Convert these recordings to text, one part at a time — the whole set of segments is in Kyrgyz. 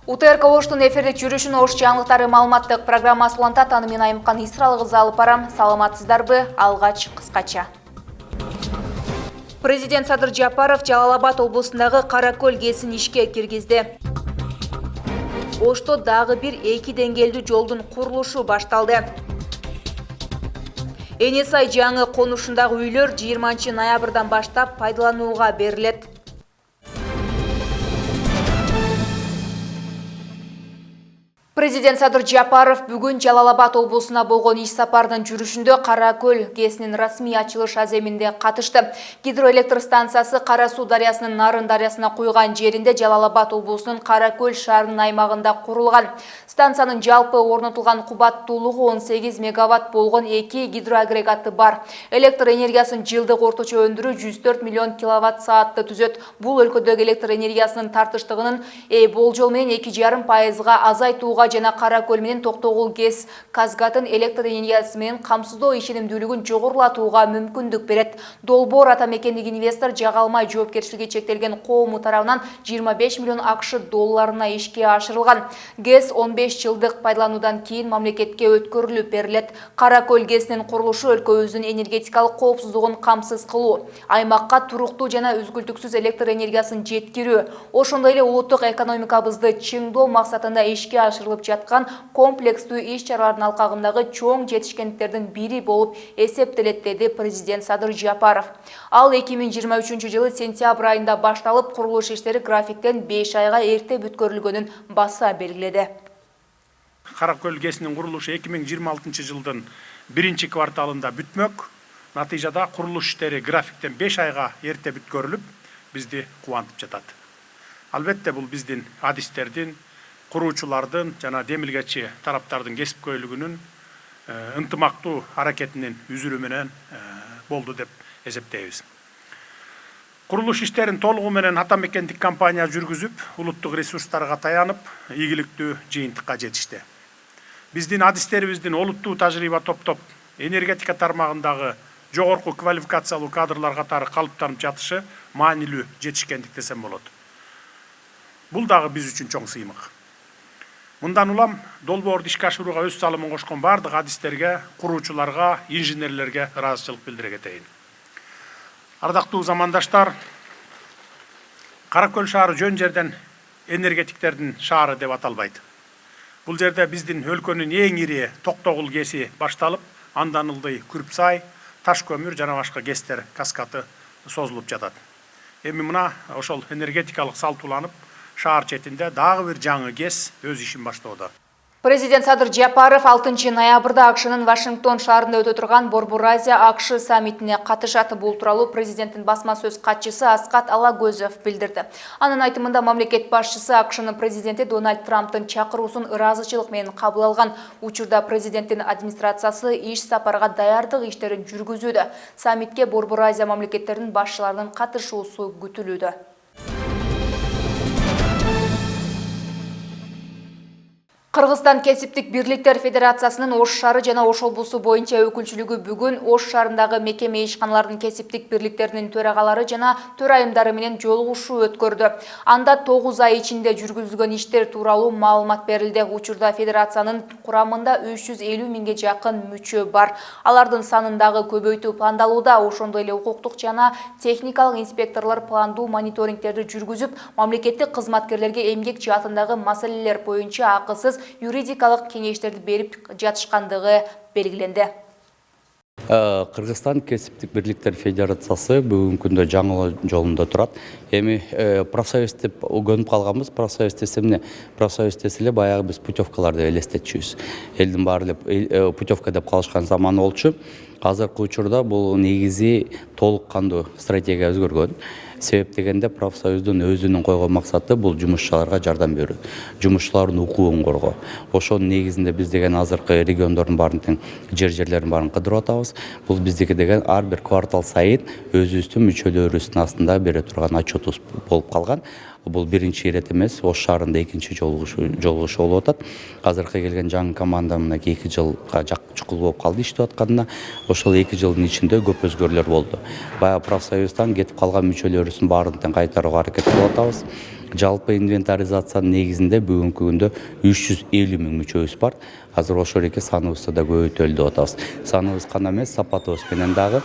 УТРК Оштун эфирдик жүрүшүн Ош жаңылыктары маалыматтык программасы улантат. Аны мен Айымкан Исралы кызы алып барам. Саламатсыздарбы? Алгач кыскача. Президент Садыр Жапаров Жалал-Абад облусундагы Каракөл ГЭСин ишке киргизди. Ошто дагы бир 2 деңгээлдүү жолдун курулушу башталды. Энесай жаңы конушундагы үйлөр 20 ноябрдан баштап пайдаланууга берилет. Президент Садыр Жапаров бүгүн Жалал-Абад облусуна болгон иш сапардын жүрүшүндө Каракөл ГЭСинин расмий ачылыш аземинде катышты. Гидроэлектр станциясы Кара Суу дарыясынын Нарын дарыясына куйган жеринде Жалал-Абад облусунун Каракөл шаарынын аймагында курулган. Станциянын жалпы орнотулган кубаттуулугу 18 мегаватт болгон 2 гидроагрегаты бар. Электр энергиясын жылдык орточо өндүрүү 104 миллион киловатт саатты түзөт. Бул өлкөдөгү электр энергиясынын тартыштыгынын болжол менен 2,5%га азайтууга жана Каракөл менен Токтогул ГЭС Казгатын электр энергиясы менен камсыздоо ишенимдүүлүгүн жогорулатууга мүмкүндүк берет. Долбоор ата мекендик инвестор Жагалмай жоопкерчилиги чектелген коому тарабынан 25 миллион АКШ долларына ишке ашырылган. ГЭС 15 жылдык пайдалануудан кийин мамлекетке өткөрүлүп берилет. Каракөл ГЭСинин курулушу өлкөбүздүн энергетикалык коопсуздугун камсыз кылуу, аймакка туруктуу жана үзгүлтүксүз электр энергиясын жеткирүү, ошондой эле улуттук экономикабызды чыңдоо максатында ишке ашырылып жаткан комплекстүү иш-чаралардын алкагындагы чоң жетишкендиктердин бири болуп эсептелет, деди президент Садыр Жапаров. Ал 2023 жылы сентябрь айында башталып, курулуш иштери графиктен 5 айга эрте бүткөрүлгөнүн баса белгиледи. Каракөл ГЭСинин курулушу 2026 жылдын 1 кварталында бүтмөк. Натыйжада курулуш иштери графиктен 5 айга эрте бүткөрүлүп, бизди кубантып жатат. Албетте бул биздин адистердин, куруучулардын жана демилгечи тараптардын кесипкөйлүгүнүн ынтымактуу аракетинин үзүрү менен болду деп эсептейбиз. Курулуш иштерин толугу менен ата мекендик компания жүргүзүп, улуттук ресурстарга таянып, ийгиликтүү жыйынтыкка жетишти. Биздин адистерибиздин олуттуу тажрыйба топтоп, энергетика тармагындагы жогорку квалификациялуу кадрлар катары калыптанып жатышы маанилүү жетишкендик десем болот. Бул дагы биз үчүн чоң сыймык. Мындан улам долбоорду ишке ашырууга өз салымын кошкон бардык адистерге, куруучуларга, инженерлерге ыраазычылык билдире кетейин. Ардактуу замандаштар, Каракөл шаары жөн жерден энергетиктердин шаары деп аталбайт. Бул жерде биздин өлкөнүн эң ири Токтогул ГЭСи башталып, андан ылдый Күрпсай, таш көмүр жана башка ГЭСтер каскаты созулуп жатат. Эми мына ошол энергетикалык салтууланып, шаар четинде дагы бир жаңы ГЭС өз ишин баштоодо. Президент Садыр Жапаров 6 ноябрда АКШнын Вашингтон шаарында өтө турган Борбор-Азия АКШ саммитине катышат. Бул тууралуу президенттин басма сөз катчысы Аскат Алагөзов билдирди. Анын айтымында мамлекет башчысы АКШнын президенти Дональд Трамптын чакыруусун ыраазычылык менен кабыл алган. Учурда президенттин администрациясы иш сапарга даярдык иштерин жүргүзүүдө. Саммитке Борбор-Азия мамлекеттеринин башчыларынын катышуусу күтүлүүдө. Кыргызстан кесиптик бирликтер федерациясынын Ош шаары жана Ош облусу боюнча өкүлчүлүгү бүгүн Ош шаарындагы мекеме ишканалардын кесиптик бирликтеринин төрагалары жана төрайымдары менен жолугушуу өткөрдү. Анда 9 ай ичинде жүргүзүлгөн иштер тууралуу маалымат берилди. Учурда федерациянын курамында 350 миңге жакын мүчө бар. Алардын санын дагы көбөйтүү пландалууда. Ошондой эле укуктук жана техникалык инспекторлор пландуу мониторингтерди жүргүзүп, мамлекеттик кызматкерлерге эмгек жаатындагы маселелер боюнча акысыз юридикалык кеңештерди берип жатышкандыгы белгиленди. Кыргызстан кесиптик бирликтер федерациясы бүгүнкү күндө жаңы жолунда турат. Эми профсоюз деп көнүп калганбыз. Профсоюз десем эмне? Профсоюз десе эле баягы биз путевкаларды элестетчүбүз. Элдин баары эле путевка деп калышкан заман болчу. Азыркы учурда бул негизи толук кандуу стратегия өзгөргөн. Себеп дегенде профсоюздун өзүнүн койгон максаты бул жумушчуларга жардам берүү, жумушчулардын укугун коргоо. Ошонун негизинде биз деген азыркы региондордун баарын тең жерлерин баарын кыдырып атабыз. Бул биздики деген ар бир квартал сайын өзүбүздүн мүчөлөрүбүздүн астында бере турган отчетубуз болуп калган. Бул биринчи ирет эмес, Ош шаарында экинчи жолугушу болуп атат. Азыркы келген жаңы команда мына 2 жылга чукул болуп калды иштеп атканына. Ошол 2 жылдын ичинде көп өзгөрүүлөр болду. Баягы профсоюздан кетип калган мүчөлөрүбүздүн баарын тең кайтарууга аракет кылып атабыз. Жалпы инвентаризациянын негизинде бүгүнкү күндө 350 000 мүчөбүз бар. Азыр ошол эки саныбызды да көбөйтөлү деп атабыз. Саныбыз гана эмес, сапатыбыз менен дагы.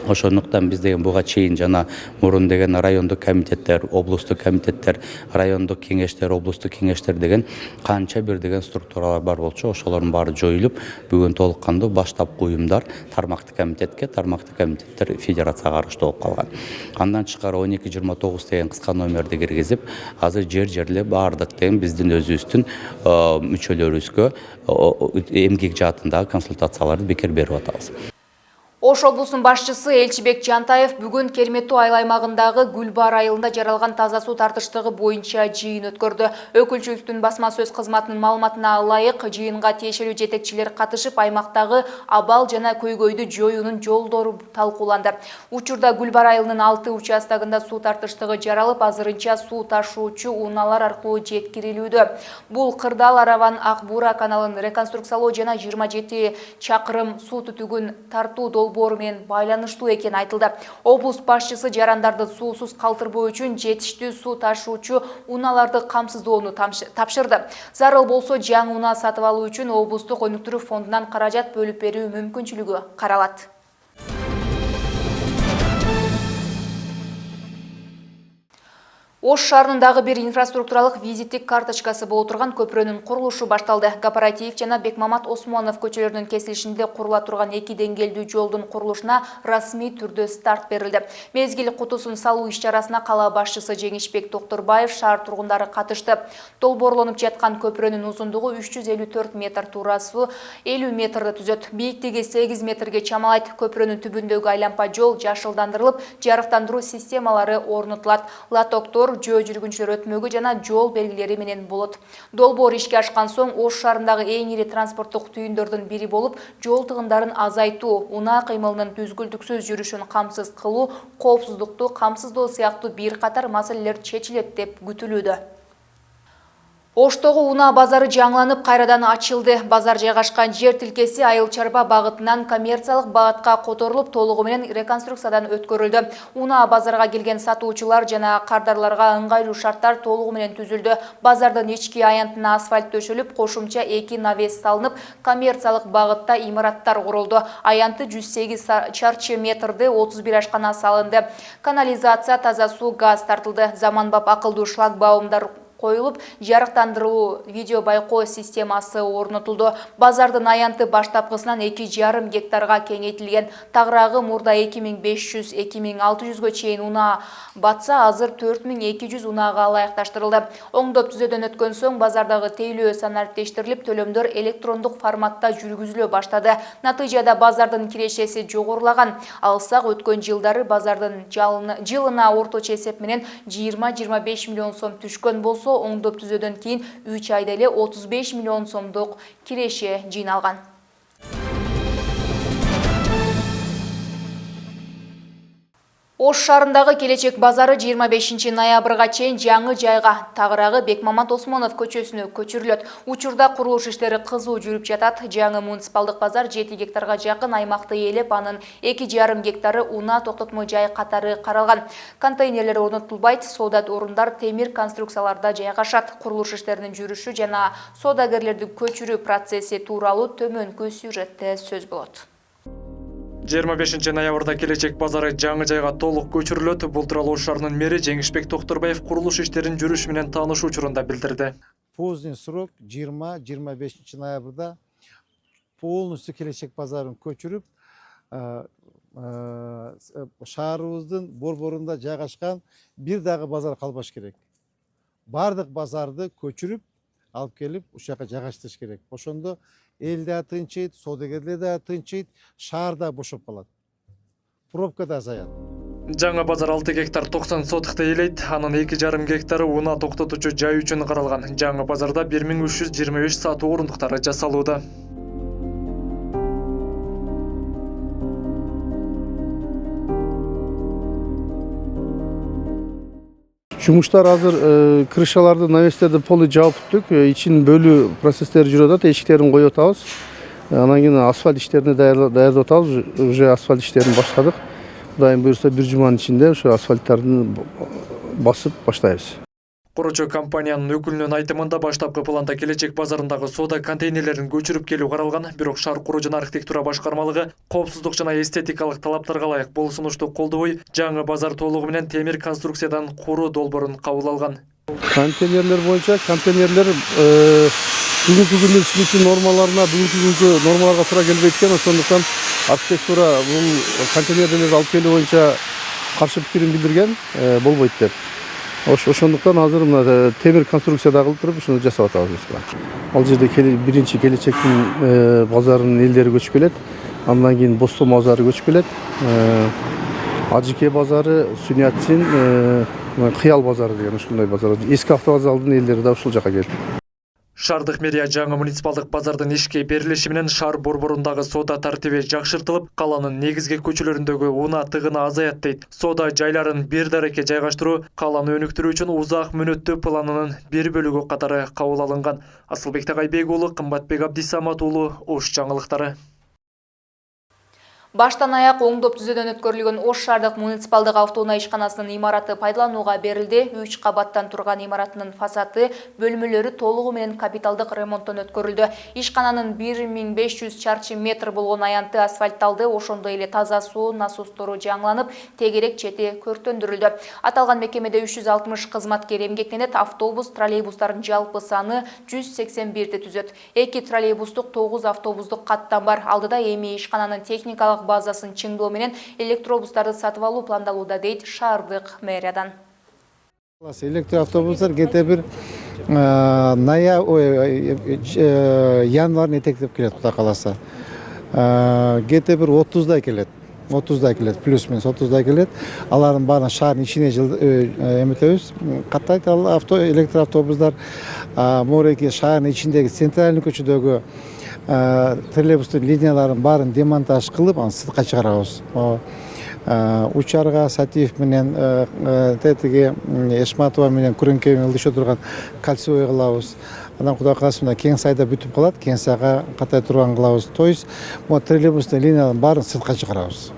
Ошондуктан биз деген буга чейин жана мурун деген райондук комитеттер, облустук комитеттер, райондук кеңештер, облустук кеңештер деген канча бир деген структуралар бар болчу. Ошолордун баары жоюлуп, бүгүн толук кандуу баштапкы уюмдар тармактык комитеттер федерацияга караштуу болуп калган. Андан тышкары 1229 деген кыска номерди киргизип, азыр жерле баардык деген биздин өзүбүздүн мүчөлөрүбүзгө эмгек жаатындагы консультацияларды бекер берип атабыз. Ош облусунун башчысы Элчибек Жантаев бүгүн Керметтүү айыл аймагындагы Гүлбар айылында жаралган таза суу тартыштыгы боюнча жыйын өткөрдү. Өкүлчүлүктүн басма сөз кызматынын маалыматына ылайык, жыйынга тиешелүү жетекчилер катышып, аймактагы абал жана көйгөйдү жоюунун жолдору талкууланды. Учурда Гүлбар айылынын 6 участогунда суу тартыштыгы жаралып, азырынча суу ташуучу унаалар аркылуу жеткирилүүдө. Бул Кырдаал Араван Ак-Бура каналын реконструкциялоо жана 27 чакырым суу түтүгүн тартуу долбоору менен байланыштуу экени айтылды. Облус башчысы жарандарды суусуз калтырбоо үчүн жетиштүү суу ташуучу унааларды камсыздоону тапшырды. Зарыл болсо жаңы унаа сатып алуу үчүн облустук өнүктүрүү фондунан каражат бөлүп берүү мүмкүнчүлүгү каралат. Ош шаарындагы бир инфраструктуралык визиттик карточкасы боло турган көпүрөнүн курулушу башталды. Кооператив жана Бекмамат Осмонов көчөлөрүнүн кесилишинде курула турган 2 деңгээлдүү жолдун курулушуна расмий түрдө старт берилди. Мезгил кутусун салуу иш-чарасына кала башчысы Жеңишбек Токторбаев шаар тургундары катышты. Долбоорлонуп жаткан көпүрөнүн узундугу 354 метр, туурасы 50 метрди түзөт. Бийиктиги 8 метрге чамалайт. Көпүрөнүн түбүндөгү айлампа жол жашылдандырылып, жарыктандыруу системалары орнотулат. Латоктор, жөө жүргүнчүлөр өтмөгү жана жол белгилери менен болот. Долбоор ишке ашкан соң Ош шаарындагы эң ири транспорттук түйүндөрдүн бири болуп, жол тыгындарын азайтуу, унаа кыймылынын түзгүлдүксүз жүрүшүн камсыз кылуу, коопсуздукту камсыздоо сыяктуу бир катар маселелер чечилет деп күтүлүүдө. Оштогу унаа базары жаңыланып кайрадан ачылды. Базар жайгашкан жер тилкеси Айыл Чарба багытынан коммерциялык багытка которулуп, толугу менен реконструкциядан өткөрүлдү. Унаа базарга келген сатуучулар жана кардарларга ыңгайлуу шарттар толугу менен түзүлдү. Базардын ички аянтына асфальт төшөлүп, кошумча 2 навес салынып, коммерциялык багытта имараттар курулду. Аянты 108 чарчы метрди 31 ашкана салынды. Канализация, таза суу, газ тартылды. Заманбап акылдуу шлагбаумдар коюлуп, жарыктандыруу видео байкоо системасы орнотулду. Базардын аянты баштапкысынан 2,5 гектарга кеңейтилген. Тагыраагы мурда 2500-2600га чейин унаа батса, азыр 4200 унаага ылайыкташтырылды. Оңдоп түзөөдөн өткөн соң базардагы тейлөө санариптештирилип, төлөмдөр электрондук форматта жүргүзүлө баштады. Натыйжада базардын кирешеси жогорулаган. Алсак өткөн жылдары базардын жылына орточо эсеп менен 20-25 миллион сом түшкөн болсо, оңдоп түзөөдөн кийин 3 айда эле 35 миллион сомдук киреше жыйналган. Ош шаарындагы Келечек базары 25 ноябрга чейин жаңы жайга, тагыраагы Бекмамат Осмонов көчөсүнө көчүрүлөт. Учурда курулуш иштери кызуу жүрүп жатат. Жаңы муниципалдык базар 7 гектарга жакын аймакты ээлеп, анын 2,5 гектары унаа токтотмо жай катары каралган. Контейнерлер орнотулбайт, соода орундар темир конструкцияларда жайгашат. Курулуш иштеринин жүрүшү жана соодагерлерди көчүрүү процесси тууралуу төмөнкү сюжетте сөз болот. 25 ноябрда Келечек базары жаңы жайга толук көчүрүлөт. Бул тууралуу Ош шаарынын мэри Жеңишбек Токторбаев курулуш иштеринин жүрүшү менен таанышуу учурунда билдирди. Поздний срок 20-25 ноябрда полностью Келечек базарын көчүрүп, шаарыбыздын борборунда жайгашкан бир дагы базар калбаш керек. Бардык базарды көчүрүп, алып келип, ушака жайгаштырыш керек. Ошондо эл да тынчыйт, соодагерлер да тынчыйт, шаар да бошоп калат. Пробка да азаят. Жаңы базар 6 гектар 90 сотыкты ээлейт. Анын 2,5 гектары унаа токтотуучу жай үчүн каралган. Жаңы базарда 1325 сатуу орундуктары жасалууда. Жумуштар азыр крышаларды, навестерди полный жаап бүттүк. Ичин бөлүү процесстери жүрүп атат. Эшиктерин коюп атабыз. Анан кийин асфальт иштерине даярдап атабыз. Уже асфальт иштерин баштадык. Кудайым буюрса бир жуманын ичинде ошо асфальттардын басып баштайбыз. Куручу компаниянын өкүлүнүн айтымында баштапкы планда келечек базарындагы соода контейнерлерин көчүрүп келүү каралган, бирок шаар куруу жана архитектура башкармалыгы коопсуздук жана эстетикалык талаптарга ылайык бул сунушту колдобой, жаңы базар толугу менен темир конструкциядан куруу долбоорун кабыл алган. Контейнерлер боюнча контейнерлер бүгүнкү күндүн слюти нормаларына, бүгүнкү күnkү нормаларга туура келбейт экен. Ошондуктан архитектура бул контейнерлерди алып келүү боюнча каршы пикирин билдирген, болбойт деп. Ошондуктан азыр мына темир конструкцияда кылып туруп ушуну жасап атабыз. Ал жерде биринчи келечектин базарынын элдери көчүп келет. Андан кийин Бостон базары көчүп келет. Аджике базары, Сунятсин, Кыял базары деген ушундай базар. Эски автовокзалдын элдери да ушул жака келет. Шаардык мэрия жаңы муниципалдык базардын ишке берилиши менен шаар борборундагы соода тартиби жакшыртылып, каланын негизги көчөлөрүндөгү унаа тыгыны азаят дейт. Соода жайларын бир дарекке жайгаштыруу каланы өнүктүрүү үчүн узак мөөнөттүү планынын бир бөлүгү катары кабыл алынган. Асылбек Тагайбек уулу, Кымбатбек Абдисамат уулу, Ош жаңылыктары. Баштан аяк оңдоп түзөдөн өткөрүлгөн Ош шаардык муниципалдык автоунаа ишканасынын имараты пайдаланууга берилди. 3 кабаттан турган имаратынын фасады, бөлмөлөрү толугу менен капиталдык ремонттон өткөрүлдү. Ишкананын 1500 чарчы метр болгон аянты асфальтталды, ошондой эле таза суу насостору жаңыланып, тегерек чети көрктөндүрүлдү. Аталган мекемеде 360 кызматкер эмгектенет, автобус, троллейбустардын жалпы саны 181 түзөт. 2 троллейбустук, 9 автобустук каттам бар. Алдыда эми ишкананын техникалык базасын чыңдоо менен электробустарды сатып алуу пландалууда, дейт шаардык мэриядан. Электроавтобустар где-то бир январь этектеп келет, Кудай кааласа. Где-то бир 30-дай келет. 30-дай келет, плюс-минус 30-дай келет. Алардын баарын шаардын ичине эметебиз. Каттайт ал электроавтобустар мореки шаардын ичиндеги центральный көчөдөгү троллейбустун линияларын баарын демонтаж кылып, аны сыртка чыгарабыз. Учарга, Сатиев менен, тетиги Эшматова менен Күрөңке ылдыша турган кольцевой кылабыз. Анан Кудай кааласа мына Кең сайда бүтүп калат, Кең сайга катай турган кылабыз. То есть, могу троллейбустун линияларын баарын сыртка чыгарабыз.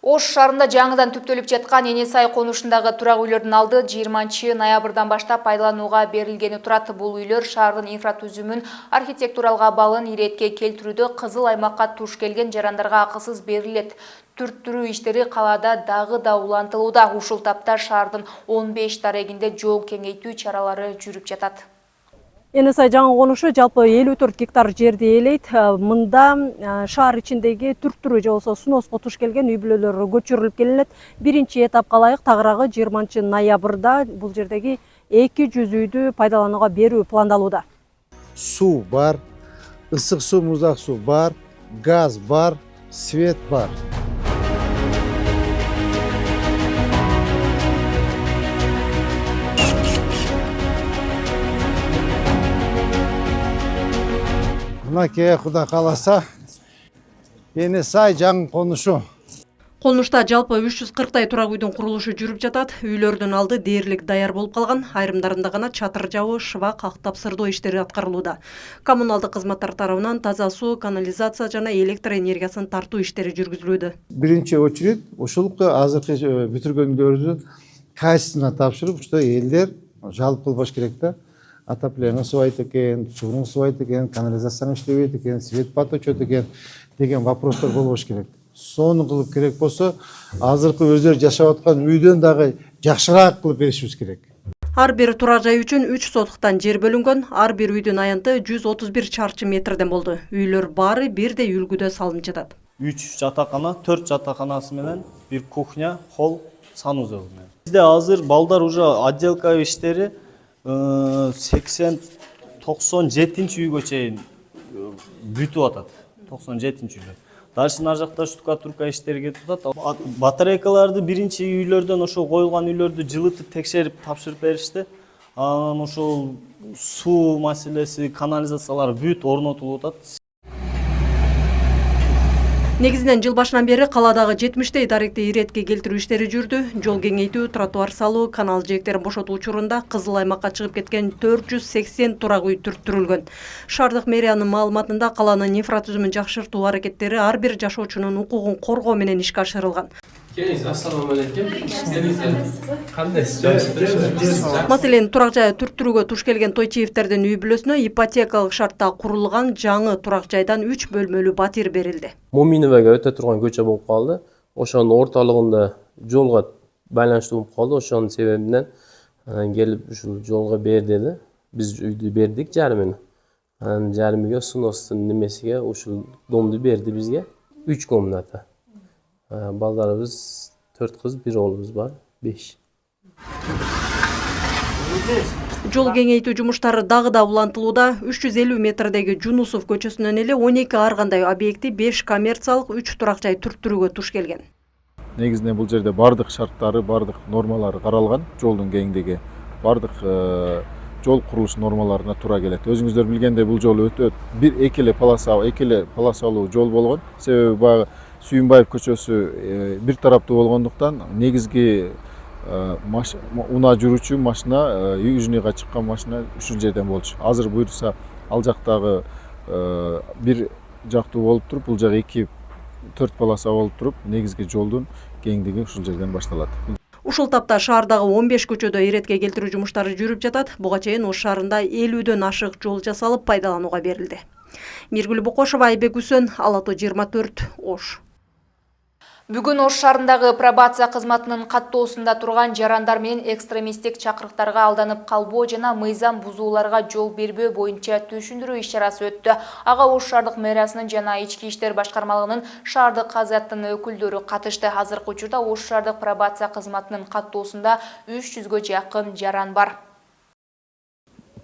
Ош шаарында жаңыдан түптөлүп жаткан Энесай конушундагы турак үйлөрдүн алды 20 ноябрдан баштап пайдаланууга берилгени турат. Бул үйлөр шаардын инфратүзүмүн архитектуралык абалын иретке келтирүүдө кызыл аймакка туш келген жарандарга акысыз берилет. Түрттүрүү иштери калаада дагы да улантылууда. Ушул тапта шаардын 15 дарегинде жол кеңейтүү чаралары жүрүп жатат. Энесай жаңы конушу жалпы 54 гектар жерди ээлейт. Мында шаар ичиндеги түрттүрүү же болбосо сноско туш келген үй бүлөлөр көчүрүлүп келинет. Биринчи этапка ылайык тагыраагы 20 ноябрда бул жердеги 200 үйдү пайдаланууга берүү пландалууда. Суу бар, ысык суу, муздак суу бар, газ бар, свет бар. Мынакей Кудай кааласа Энесай жаңы конушу. Конушта жалпы 340тай турак үйдүн курулушу жүрүп жатат. Үйлөрдүн алды дээрлик даяр болуп калган. Айрымдарында гана чатыр жабуу, шыва, кактап сырдоо иштери аткарылууда. Коммуналдык кызматтар тарабынан таза суу, канализация жана электр энергиясын тартуу иштери жүргүзүлүүдө. Биринчи очередь ушул азыркы бүтүргөндөрдүн качествосуна тапшырып, что элдер жалпы болбош керек да. Отопление субайт экен, сууну субайт экен, канализацияны иштебейт экен, свет поточот экен деген вопростор болбош керек. Сону кылып керек болсо, азыркы өздөрү жашап аткан үйдөн дагы жакшыраак кылып беришибиз керек. Ар бир турак жай үчүн 3 сотуктан жер бөлүнгөн. Ар бир үйдүн аянты 131 чарчы метрден болду. Үйлөр баары бирдей үлгүдө салынып жатат. 3 жатакана, 4 жатаканасы менен, бир кухня, холл, санузел менен. Бизде азыр балдар уже отделка иштери 80-97 үйгө чейин бүтүп атат. 97 үйлөр. Дальше нар жакта штукатурка иштери кетип атат. Батарейкаларды биринчи үйлөрдөн ошо коюлган үйлөрдү жылытып текшерип тапшырып беришти. Анан ошол суу маселеси, канализациялар бүт орнотулуп атат. Негизинен жыл башынан бери каладагы 70 даректи иретке келтирүү иштери жүрдү. Жол кеңейтүү, тротуар салуу, канал жээктерин бошотуу учурунда кызыл аймакка чыгып кеткен 480 турак үй түрттүрүлгөн. Шаардык мэриянын маалыматында каланын инфратүзүмүн жакшыртуу аракеттери ар бир жашоочунун укугун коргоо менен ишке ашырылган. Ассаламу алейкум. Кандайсыз? Маселен, турак жай түрттүрүүгө туш келген Тойчиевтердин үй бүлөсүнө ипотекалык шартта курулган жаңы турак жайдан 3 бөлмөлүү батир берилди. Моминовага өтө турган көчө болуп калды. Ошонун ортолугунда жолго байланыштуу болуп калды. Ошонун себебинен келип ушул жолго бер деди. Биз үйдү бердик жарымын. Жарымыга суностун немесиге ушул домду берди бизге. 3 комната. Балдарыбыз 4 кыз, 1 оğlumuz бар, 5. Жол кеңейтүү жумуштары дагы да улантылууда. 350 метрдеги Жунусов көчөсүнөн эле 12 ар кандай объекти, 5 коммерциялык, 3 турак жай түрттүрүүгө туш келген. Негизинен бул жерде бардык шарттары, бардык нормалары каралган. Жолдун кеңдиги, бардык жол курулуш нормаларына туура келет. Өзүңүздөр билгендей бул жол өтө эки эле полосалуу жол болгон. Себеби баягы Сүйүнбаев көчөсү бир тараптуу болгондуктан негизги унаа жүрүүчү машина, южныйга чыккан машина ушул жерден болчу. Азыр буюрса ал жактагы бир жактуу болуп туруп, бул жагы 2-4 полоса болуп туруп, негизги жолдун кеңдиги ушул жерден башталат. Ушул тапта шаардагы 15 көчөдө иретке келтирүү жумуштары жүрүп жатат. Буга чейин Ош шаарында 50дөн ашык жол жасалып пайдаланууга берилди. Миргүл Бокошова, Айбек Үсөн, Ала То 24, Ош. Бүгүн Ош шаарындагы пробация кызматынын каттоосунда турган жарандар менен экстремисттик чакырыктарга алданып калбоо жана мыйзам бузууларга жол бербөө боюнча түшүндүрүү иш-чарасы өттү. Ага Ош шаардык мэриясынын жана Ички иштер башкармалыгынын шаардык казаттын өкүлдөрү катышты. Азыркы учурда Ош шаардык пробация кызматынын каттоосунда 300гө жакын жаран бар.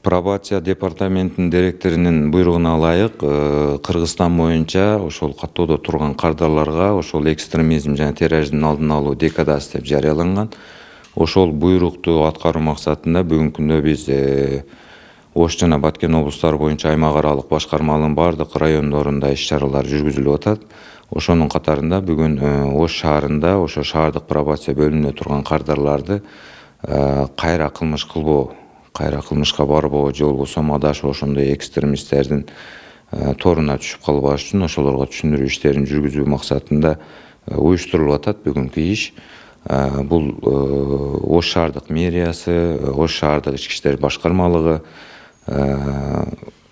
Пробация департаментinin директорунун буйругуна ылайык Кыргызстан боюнча ошол каттоодо турган кардарларга ошол экстремизм жана терроризмдин алдын алуу декадасы деп жарыяланган. Ошол буйрукту аткаруу максатында бүгүнкү күндө биз Ош жана Баткен облустары боюнча аймак аралык башкармалыгынын бардык райондорунда иш-чаралар жүргүзүлүп атат. Ошонун катарында бүгүн Ош шаарында ошо шаардык пробация бөлүмүндө турган кардарларды кайра кылмыш кылбоо, кайра кылмышка барбоо же болбосо адашып ошондой экстремисттердин торуна түшүп калбаш үчүн ошолорго түшүндүрүү иштерин жүргүзүү максатында уюштурулуп атат бүгүнкү иш. Бул Ош шаардык мэриясы, Ош шаардык ички иштер башкармалыгы,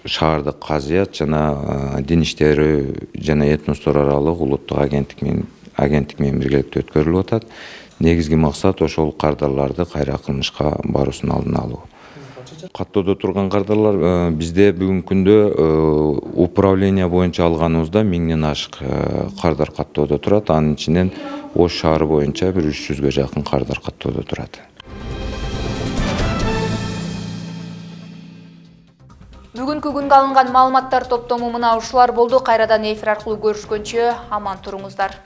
шаардык казыят жана дин иштери жана этностор аралык улуттук агенттик менен биргеликте өткөрүлүп атат. Негизги максат ошол кардарларды кайра кылмышка баруусунун алдын алуу. Каттоодо турган кардарлар бизде бүгүнкү күндө управление боюнча алганыбызда 1000ден ашык кардар каттоодо турат. Анын ичинен Ош шаары боюнча 300гө жакын кардар каттоодо турат. Бүгүнкү күнгө алынган маалыматтар топтому мына ушулар болду. Кайрадан эфир аркылуу көрүшкөнчө аман туруңуздар.